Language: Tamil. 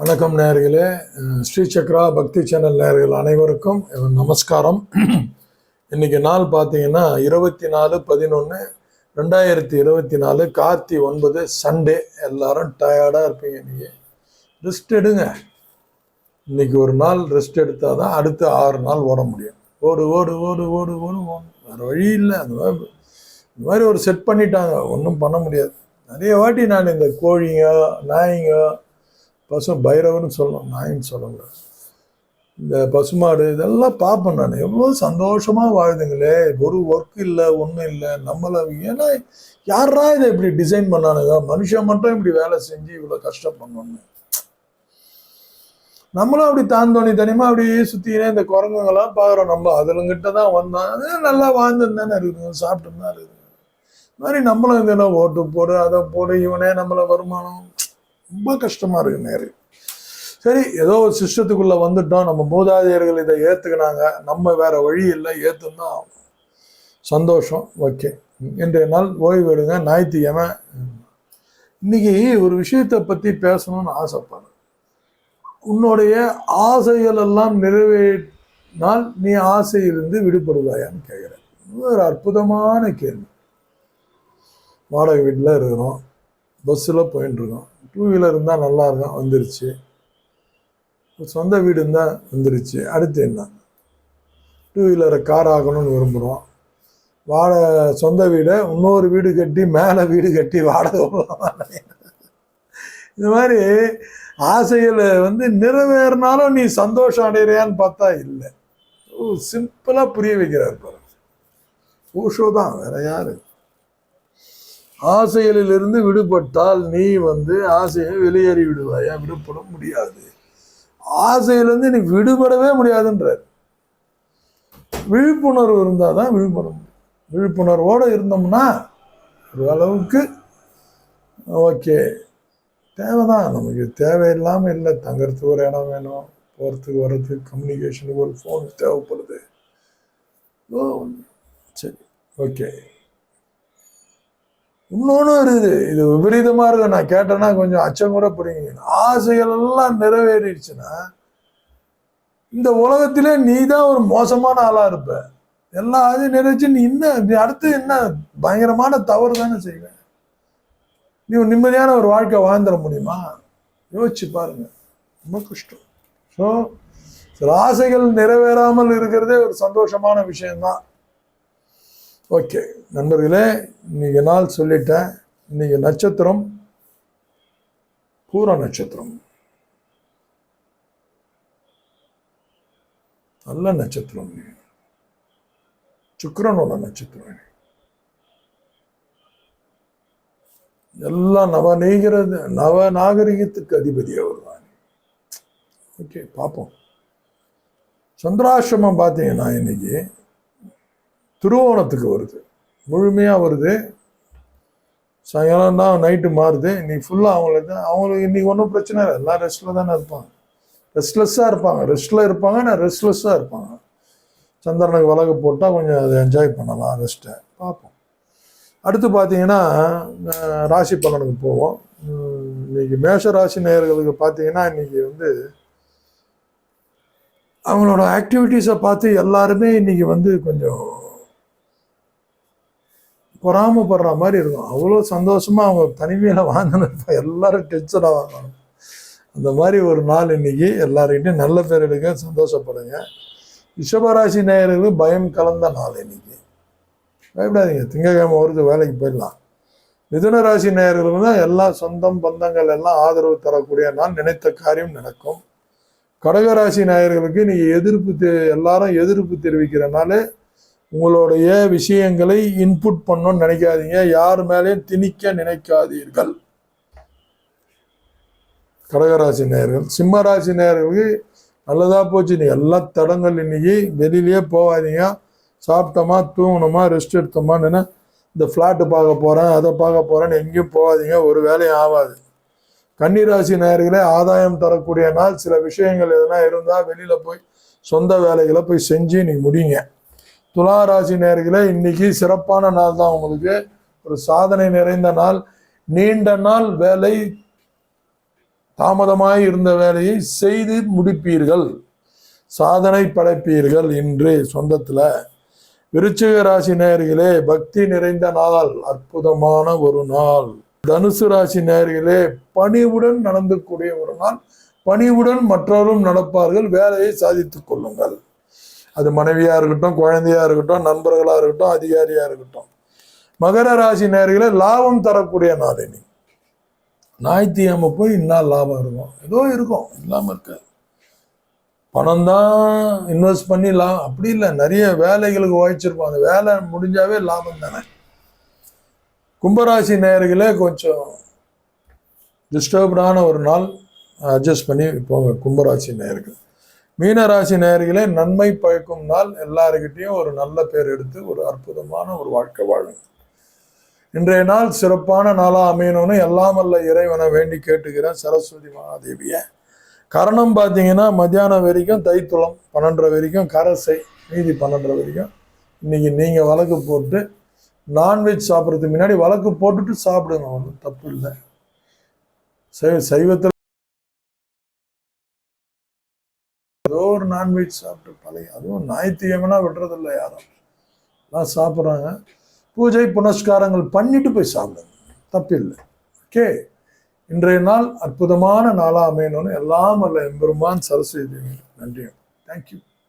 வணக்கம் நேயர்களே, ஸ்ரீ சக்ரா பக்தி சேனல் நேயர்கள் அனைவருக்கும் நமஸ்காரம். இன்னைக்கு நாள் பார்த்தீங்கன்னா 24/11/2024 கார்த்தி 9 சண்டே. எல்லாரும் டயர்டாக இருப்பீங்க. நீங்கள் ரெஸ்ட் எடுங்க. இன்னைக்கு ஒரு நாள் ரெஸ்ட் எடுத்தால் தான் அடுத்த 6 நாள் ஓட முடியும். ஓடு ஓடு ஓடு ஓடு ஓடு ஓடு, வேறு வழி இல்லை. அந்த மாதிரி ஒரு செட் பண்ணிட்டாங்க, ஒன்றும் பண்ண முடியாது. நிறைய வாட்டி நான் இந்த கோழிங்க, நாய்ங்க, பைரவர்னு சொல்லணும், நாயின்னு சொல்லக்கூடாது, இந்த பசுமாடு இதெல்லாம் பார்ப்பேன் நான். எவ்வளோ சந்தோஷமாக வாழுதுங்களே, ஒரு ஒர்க் இல்லை, ஒன்றும் இல்லை. நம்மளை ஏன்னா யாரா இதை இப்படி டிசைன் பண்ணானுங்க? மனுஷன் மட்டும் இப்படி வேலை செஞ்சு இவ்வளோ கஷ்டப்படணும்னு. நம்மளும் அப்படி தாந்தோணி தனிமா அப்படியே சுற்றினே இந்த குரங்குங்கெல்லாம் பார்க்குறோம். நம்ம அதுலங்கிட்ட தான் வந்தோம், அது நல்லா வாழ்ந்துன்னு தானே இருக்குதுங்க, சாப்பிட்டுன்னு தான் இருக்குது. இது மாதிரி நம்மளும் இந்த ஓட்டு போடு, அதை போடு, இவனே நம்மளை வருமானம், ரொம்ப கஷ்டமாக இருக்குது நேரு. சரி, ஏதோ ஒரு சிஸ்டத்துக்குள்ளே வந்துட்டோம். நம்ம மூதாதையர்கள் இதை ஏற்றுக்கினாங்க, நம்ம வேற வழி இல்லை, ஏற்றுன்னு தான் ஆகும். சந்தோஷம். ஓகே, இன்றைய நாள் ஓய்வு எடுங்க, ஞாயிற்றுக்கிழமை. இன்னைக்கு ஒரு விஷயத்தை பற்றி பேசணும்னு ஆசைப்படுறேன். உன்னுடைய ஆசைகள் எல்லாம் நிறைவேறினால் நீ ஆசையிலிருந்து விடுபடுவாயான்னு கேட்குறேன். ஒரு அற்புதமான கேள்வி. வாடகை வீட்டில் இருக்கிறோம், பஸ்ஸில் போயின்னு இருக்கோம். 2 வீலர் இருந்தால் நல்லா இருக்கும், வந்துருச்சு. சொந்த வீடு இருந்தால் வந்துருச்சு. அடுத்து என்ன? 2 வீலரை கார் ஆகணும்னு விரும்புகிறோம். சொந்த வீடை இன்னொரு வீடு கட்டி, மேலே வீடு கட்டி வாடகை. இந்த மாதிரி ஆசைகளை நிறைவேறினாலும் நீ சந்தோஷம் அடைகிறியான்னு பார்த்தா இல்லை. சிம்பிளாக புரிய வைக்கிறார் பாருங்க. ஓஷோ தான், வேற யாரு? ஆசைகளிலிருந்து விடுபட்டால் நீ ஆசையை வெளியேறி விடுவாயா? விடுபட முடியாது. ஆசையிலிருந்து நீ விடுபடவே முடியாதுன்றார். விழிப்புணர்வு இருந்தால் தான் விடுபட முடியும். விழிப்புணர்வோடு இருந்தோம்னா ஒரு அளவுக்கு ஓகே, தேவைதான். நமக்கு தேவையில்லாமல் இல்லை. தங்கறதுக்கு ஒரு இடம் வேணும், போகிறதுக்கு வர்றதுக்கு, கம்யூனிகேஷனுக்கு ஒரு ஃபோன் தேவைப்படுது. சரி, ஓகே. இன்னொன்று இருக்குது, இது விபரீதமாக இருக்கு. நான் கேட்டேன்னா கொஞ்சம் அச்சம் கூட புரியுங்க. ஆசைகள் எல்லாம் நிறைவேறிடுச்சுன்னா இந்த உலகத்திலே நீ தான் ஒரு மோசமான ஆளாக இருப்ப. எல்லா ஆசையும் நிறைவேச்சு நீ அடுத்து என்ன பயங்கரமான தவறு தானே செய்வேன். நீ நிம்மதியான ஒரு வாழ்க்கை வாழ்ந்துட முடியுமா? யோசிச்சு பாருங்க, ரொம்ப கஷ்டம். ஸோ சில ஆசைகள் நிறைவேறாமல் இருக்கிறதே ஒரு சந்தோஷமான விஷயம்தான். ஓகே நண்பர்களே, இன்னைக்கு நாள் சொல்லிட்டேன். இன்னைக்கு நட்சத்திரம் பூர நட்சத்திரம், நல்ல நட்சத்திரம். சுக்கிரனோட நட்சத்திரம். எல்லாம் நவநாகரிகத்துக்கு அதிபதி அவர் தான். ஓகே, பார்ப்போம். சந்திராசிரமம் பார்த்தீங்கன்னா இன்னைக்கு திருவோணத்துக்கு வருது, முழுமையாக வருது. சாயங்காலம் தான் நைட்டு மாறுது. இன்னைக்கு ஃபுல்லாக அவங்களுக்கு இன்னைக்கு ஒன்றும் பிரச்சனை இல்லை. எல்லாம் ரெஸ்ட்டில் தானே இருப்பாங்க, ரெஸ்ட்லெஸ்ஸாக இருப்பாங்க. ரெஸ்ட்டில் இருப்பாங்க, நான் ரெஸ்ட்லெஸ்ஸாக இருப்பாங்க. சந்திரனுக்கு விலகு போட்டால் கொஞ்சம் அதை என்ஜாய் பண்ணலாம், ரெஸ்ட்டை. பார்ப்போம். அடுத்து பார்த்தீங்கன்னா ராசி பலனுக்கு போவோம். இன்னைக்கு மேஷ ராசி நேயர்களுக்கு பார்த்தீங்கன்னா இன்னைக்கு அவங்களோட ஆக்டிவிட்டீஸை பார்த்து எல்லாருமே இன்னைக்கு கொஞ்சம் பொறாமப்படுற மாதிரி இருக்கும். அவ்வளோ சந்தோஷமாக அவங்க தனிமையில் வாங்கினப்ப எல்லாரும் டென்ஷனாக வாங்கணும். அந்த மாதிரி ஒரு நாள் இன்னைக்கு. எல்லாருக்கிட்டையும் நல்ல பேர் எடுக்க, சந்தோஷப்படுங்க. ரிஷபராசி நேயர்களுக்கு பயம் கலந்த நாள் இன்னைக்கு. பயப்படாதீங்க, திங்கக்கிழமை வருது, வேலைக்கு போயிடலாம். மிதுன ராசி நேயர்களுக்கு தான் எல்லா சொந்தம் பந்தங்கள் எல்லாம் ஆதரவு தரக்கூடிய நாள், நினைத்த காரியம் நடக்கும். கடகராசி நேயர்களுக்கு நீங்கள் எல்லாரும் எதிர்ப்பு தெரிவிக்கிறனால உங்களுடைய விஷயங்களை இன்புட் பண்ணணும்னு நினைக்காதீங்க. யார் மேலேயும் திணிக்க நினைக்காதீர்கள். கடகராசி நேயர்கள். சிம்ம ராசி நேயர்களுக்கு நல்லதா போச்சு. நீ எல்லா தடங்கள் இன்னைக்கு வெளியிலேயே போகாதீங்க. சாப்பிட்டோமா, தூங்கணுமா, ரெஸ்ட் எடுத்தோமான்னு இந்த ஃப்ளாட்டு பார்க்க போகிறேன், அதை பார்க்க போகிறேன்னு எங்கேயும் போகாதீங்க. ஒரு வேலையும் ஆகாது. கன்னிராசி நேயர்களே, ஆதாயம் தரக்கூடிய நாள். சில விஷயங்கள் எதுனா இருந்தால் வெளியில் போய் சொந்த வேலைகளை போய் செஞ்சு நீங்கள் முடியுங்க. துலா ராசி நேயர்களே, இன்னைக்கு சிறப்பான நாள் தான் உங்களுக்கு. ஒரு சாதனை நிறைந்த நாள். நீண்ட நாள் வேலை, தாமதமாய் இருந்த வேலையை செய்து முடிப்பீர்கள், சாதனை படைப்பீர்கள் இன்று சொந்தத்துல. விருச்சிக ராசி நேயர்களே, பக்தி நிறைந்த நாள், அற்புதமான ஒரு நாள். தனுசு ராசி நேயர்களே, பணிவுடன் நடந்து கூடிய ஒரு நாள். பணிவுடன் மற்றவரும் நடப்பார்கள், வேலையை சாதித்துக் கொள்ளுங்கள். அது மனைவியா இருக்கட்டும், குழந்தையா இருக்கட்டும், நண்பர்களா இருக்கட்டும், அதிகாரியா இருக்கட்டும். மகர ராசி நேயர்களே, லாபம் தரக்கூடிய நாள். இனி ஞாயிற்றுக்கிழமை போய் இன்னும் லாபம் இருக்கும், ஏதோ இருக்கும், இல்லாம இருக்க. பணம் தான் இன்வெஸ்ட் பண்ணிடலாம் அப்படி இல்லை, நிறைய வேலைகளுக்கு உழைச்சிருப்போம், அந்த வேலை முடிஞ்சாவே லாபம் தானே. கும்பராசி நேயர்களே, கொஞ்சம் டிஸ்டர்ப்டான ஒரு நாள், அட்ஜஸ்ட் பண்ணி போங்க கும்பராசி நேயர்கள். மீனராசி நேயர்களே, நன்மை பயக்கும் நாள். எல்லாருக்கிட்டையும் ஒரு நல்ல பேர் எடுத்து ஒரு அற்புதமான ஒரு வாழ்க்கை வாழுங்க. இன்றைய நாள் சிறப்பான நாளா அமையணும்னு எல்லாம் அல்ல இறைவனை வேண்டி கேட்டுக்கிறேன், சரஸ்வதி மகாதேவிய. கரணம் பார்த்தீங்கன்னா மத்தியானம் வரைக்கும் தைத்துளம், 12:30 வரைக்கும் கரசை, மீதி 12:30 வரைக்கும். இன்னைக்கு நீங்க வழக்கு போட்டு நான்வெஜ் சாப்பிட்றதுக்கு முன்னாடி வழக்கு போட்டுட்டு சாப்பிடுங்க, ஒன்றும் தப்பு இல்லை. சைவத்தில் ஏதோ ஒரு நான்வெஜ் சாப்பிட்டு பழைய, அதுவும் ஞாயிற்றுக்கிழமைனா விடுறதில்லை யாரும், எல்லாம் சாப்பிட்றாங்க. பூஜை புனஸ்காரங்கள் பண்ணிட்டு போய் சாப்பிடுங்க, தப்பில்லை. ஓகே, இன்றைய நாள் அற்புதமான நாளா அமையணும்னு எல்லாம் அல்ல எம்பெருமான் சரஸ்வதி. நன்றி, தேங்க்யூ.